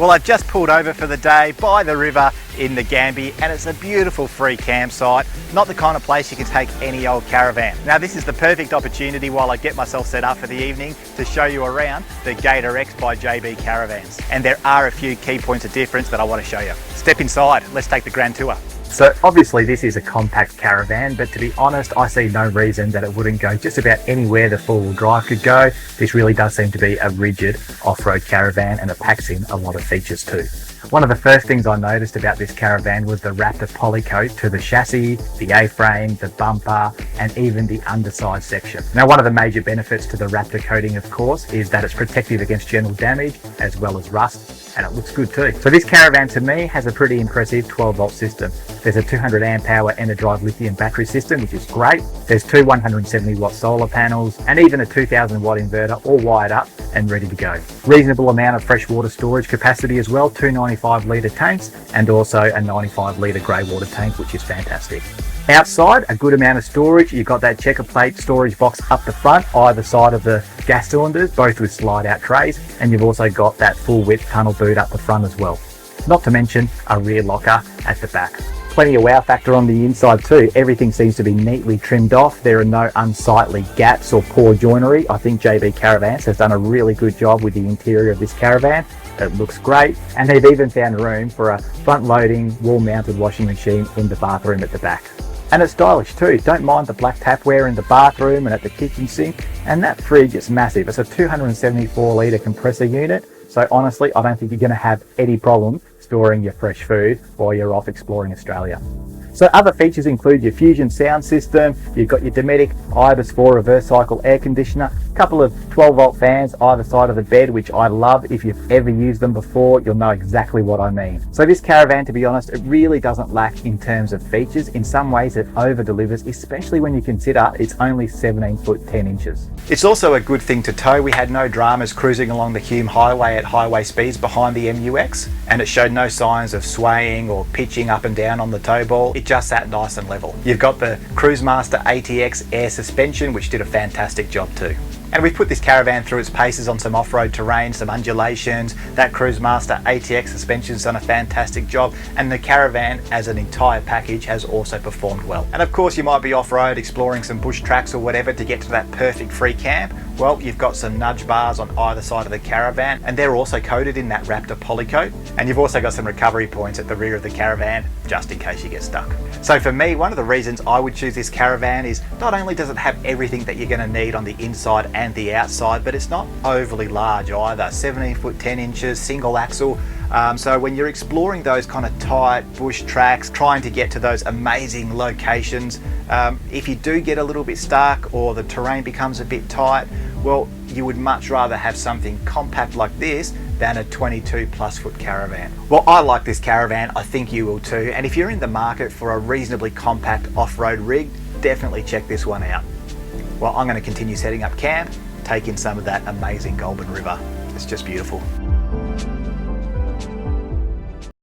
Well, I've just pulled over for the day by the river in the Gambie, and it's a beautiful free campsite, not the kind of place you can take any old caravan. Now this is the perfect opportunity while I get myself set up for the evening to show you around the Gator X by JB Caravans. And there are a few key points of difference that I want to show you. Step inside, let's take the grand tour. So obviously this is a compact caravan, but to be honest, I see no reason that it wouldn't go just about anywhere the four-wheel drive could go. This really does seem to be a rigid off-road caravan, and it packs in a lot of features too. One of the first things I noticed about this caravan was the Raptor polycoat to the chassis, the A-frame, the bumper, and even the underside section. Now, one of the major benefits to the Raptor coating, of course, is that it's protective against general damage as well as rust, and it looks good too. So this caravan to me has a pretty impressive 12-volt system. There's a 200 amp hour Enerdrive lithium battery system, which is great. There's two 170 watt solar panels and even a 2000 watt inverter, all wired up and ready to go. Reasonable amount of freshwater storage capacity as well, two 95 litre tanks and also a 95 litre grey water tank, which is fantastic. Outside, a good amount of storage. You've got that checker plate storage box up the front, either side of the gas cylinders, both with slide out trays, and you've also got that full width tunnel boot up the front as well. Not to mention a rear locker at the back. Plenty of wow factor on the inside too. Everything seems to be neatly trimmed off. There are no unsightly gaps or poor joinery. I think JB Caravans has done a really good job with the interior of this caravan. It looks great, and they've even found room for a front-loading wall-mounted washing machine in the bathroom at the back. And it's stylish too. Don't mind the black tapware in the bathroom and at the kitchen sink. And that fridge is massive. It's a 274 litre compressor unit. So honestly, I don't think you're going to have any problem storing your fresh food while you're off exploring Australia. So other features include your Fusion sound system, you've got your Dometic Ibis 4 reverse cycle air conditioner, a couple of 12 volt fans either side of the bed, which I love. If you've ever used them before, you'll know exactly what I mean. So this caravan, to be honest, it really doesn't lack in terms of features. In some ways it over delivers, especially when you consider it's only 17 foot 10 inches. It's also a good thing to tow. We had no dramas cruising along the Hume Highway at highway speeds behind the MU-X, and it showed no signs of swaying or pitching up and down on the tow ball. It just sat nice and level. You've got the Cruisemaster ATX air suspension, which did a fantastic job too. And we've put this caravan through its paces on some off-road terrain, some undulations. That Cruisemaster ATX suspension's done a fantastic job, and the caravan as an entire package has also performed well. And of course you might be off-road exploring some bush tracks or whatever to get to that perfect free camp. Well, you've got some nudge bars on either side of the caravan, and they're also coated in that Raptor polycoat. And you've also got some recovery points at the rear of the caravan, just in case you get stuck. So for me, one of the reasons I would choose this caravan is not only does it have everything that you're going to need on the inside and the outside, but it's not overly large either. 17 foot 10 inches, single axle. So when you're exploring those kind of tight bush tracks, trying to get to those amazing locations, if you do get a little bit stuck or the terrain becomes a bit tight, well, you would much rather have something compact like this than a 22 plus foot caravan. Well, I like this caravan, I think you will too, and if you're in the market for a reasonably compact off-road rig, definitely check this one out. Well, I'm going to continue setting up camp, take in some of that amazing Goulburn River. It's just beautiful.